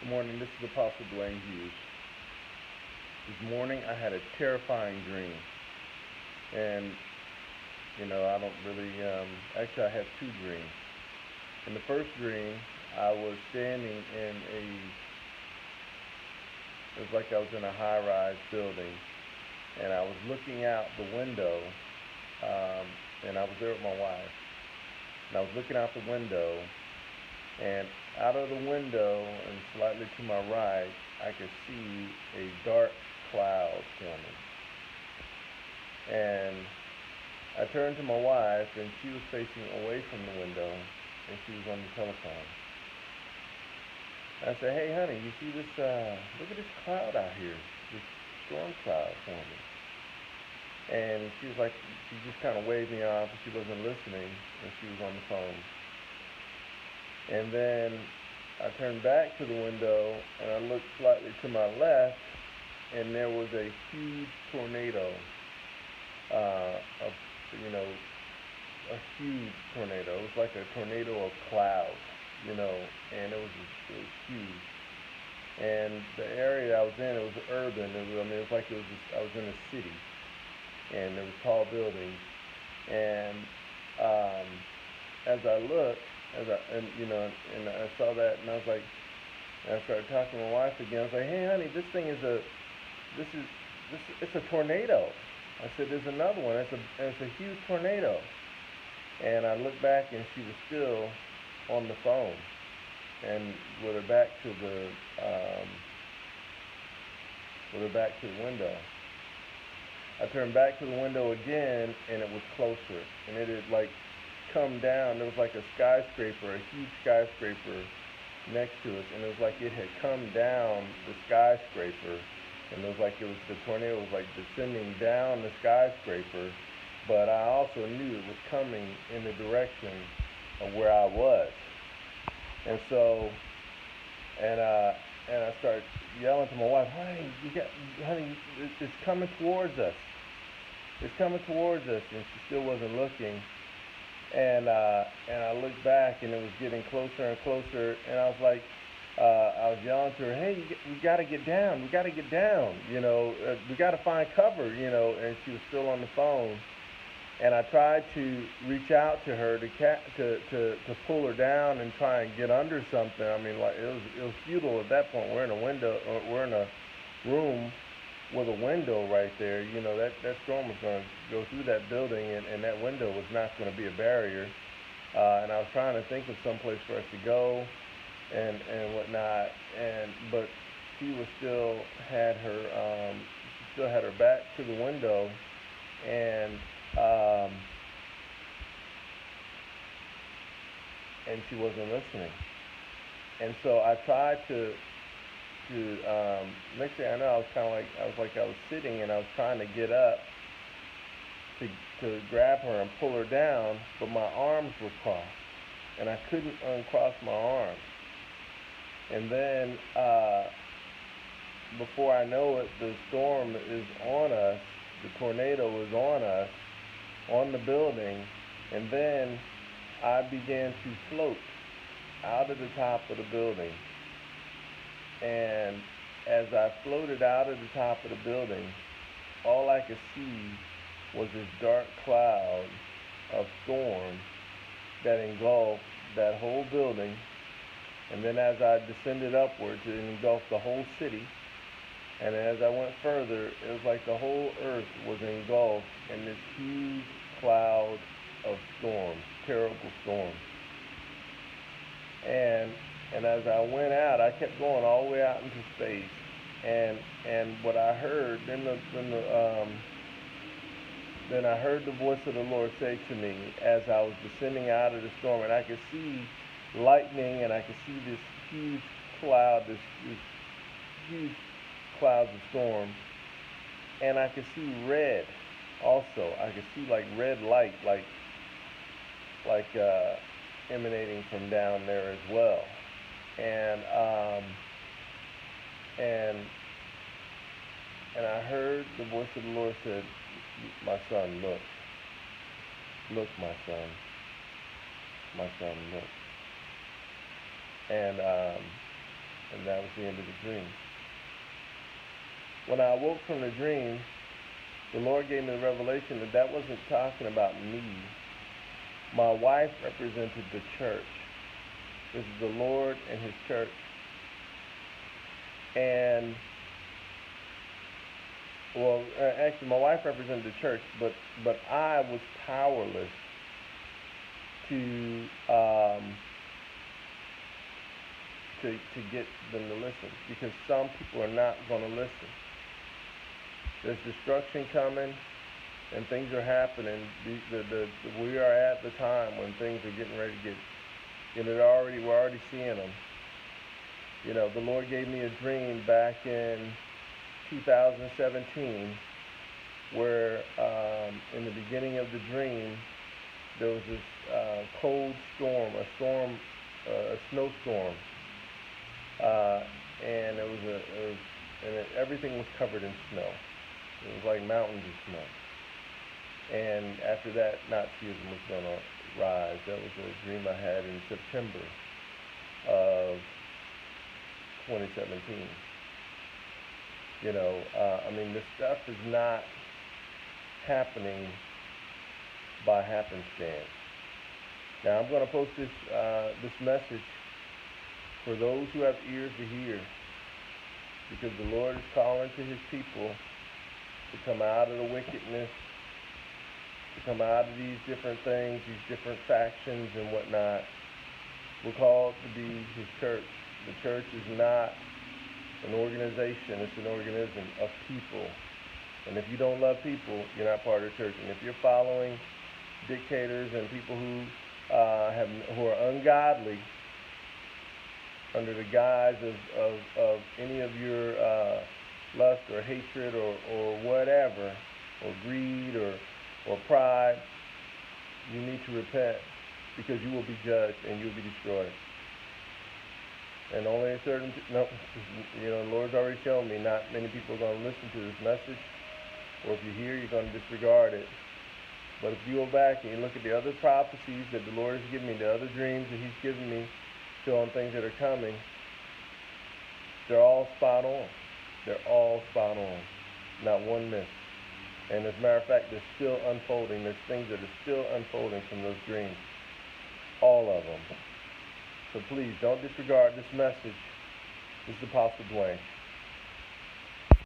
Good morning, this is Apostle Dwayne Hughes. This morning I had a terrifying dream. And, I don't really, actually, I had two dreams. In the first dream, I was standing in it was like I was in a high rise building, and I was looking out the window, um, and I was there with my wife. And I was looking out the window, and out of the window and slightly to my right, I could see a dark cloud forming. And I turned to my wife, and she was facing away from the window, and she was on the telephone. I said, "Hey, honey, you see this? Look at this cloud out here, this storm cloud forming." And she was like, she just kind of waved me off, and she wasn't listening, and she was on the phone. And then I turned back to the window, and I looked slightly to my left, and there was a huge tornado, of, you know, a huge tornado. It was like a tornado of clouds, and it was huge. And the area I was in, it was urban. It was like I was in a city, and there was tall buildings. And um, as I looked, and I saw that, and I was like, and I started talking to my wife again. I was like, "Hey, honey, this is, it's a tornado." I said, "There's another one. It's a huge tornado." And I looked back, and she was still on the phone, and with her back to um, the window. I turned back to the window again, and it was closer, and it had like come down. There was like a skyscraper, a huge skyscraper next to us, and it was like it had come down the skyscraper, and the tornado was like descending down the skyscraper, but I also knew it was coming in the direction of where I was. And so, and I started yelling to my wife, honey, it's coming towards us. It's coming towards us." And she still wasn't looking. And I looked back, and it was getting closer and closer. And I was yelling to her, "Hey, we got to get down. We got to get down. We got to find cover. And she was still on the phone. And I tried to reach out to her to pull her down and try and get under something. I mean, like it was futile at that point. We're in a room with a window right there. That storm was going to go through that building, and that window was not going to be a barrier. And I was trying to think of some place for us to go, and whatnot. But she was still had her back to the window, and um, she wasn't listening. And so I tried to next thing I know, I was sitting, and I was trying to get up to grab her and pull her down, but my arms were crossed, and I couldn't uncross my arms. And then before I know it, the storm is on us. The tornado is on us, on the building, and then I began to float out of the top of the building. And as I floated out of the top of the building, all I could see was this dark cloud of storm that engulfed that whole building. And then as I descended upwards, it engulfed the whole city. And as I went further, it was like the whole earth was engulfed in this huge cloud of storm, terrible storm. And as I went out, I kept going all the way out into space. And what I heard, then I heard the voice of the Lord say to me as I was descending out of the storm, and I could see lightning, and I could see this huge cloud, this huge clouds of storm, and I could see red. Also, I could see like red light, like emanating from down there as well. And and and I heard the voice of the Lord said, "My son, look, my son, look." And And that was the end of the dream. When I awoke from the dream, the Lord gave me the revelation that that wasn't talking about me. My wife represented the church. This is the Lord and his church. And, well, actually, my wife represented the church, but I was powerless to get them to listen, because some people are not going to listen. There's destruction coming, and things are happening. We are at the time when things are getting ready to get. We're already seeing them. The Lord gave me a dream back in 2017, where in the beginning of the dream there was this cold storm, a snowstorm, and everything was covered in snow. It was like mountains of snow. And after that, Nazism was going to rise. That was a dream I had in September of 2017. This stuff is not happening by happenstance. Now, I'm going to post this message for those who have ears to hear, because the Lord is calling to his people to come out of the wickedness, to come out of these different things, these different factions and whatnot. We're called to be his church. The church is not an organization, it's an organism of people. And if you don't love people, you're not part of the church. And if you're following dictators and people who are ungodly under the guise of any of your lust or hatred or whatever, or greed or pride, you need to repent, because you will be judged and you will be destroyed. And only the Lord's already shown me not many people are going to listen to this message, or if you hear, you're going to disregard it. But if you go back and you look at the other prophecies that the Lord has given me, the other dreams that he's given me, showing things that are coming, they're all spot on. They're all spot on. Not one miss. And as a matter of fact, they're still unfolding. There's things that are still unfolding from those dreams. All of them. So please, don't disregard this message. This is Apostle Dwayne.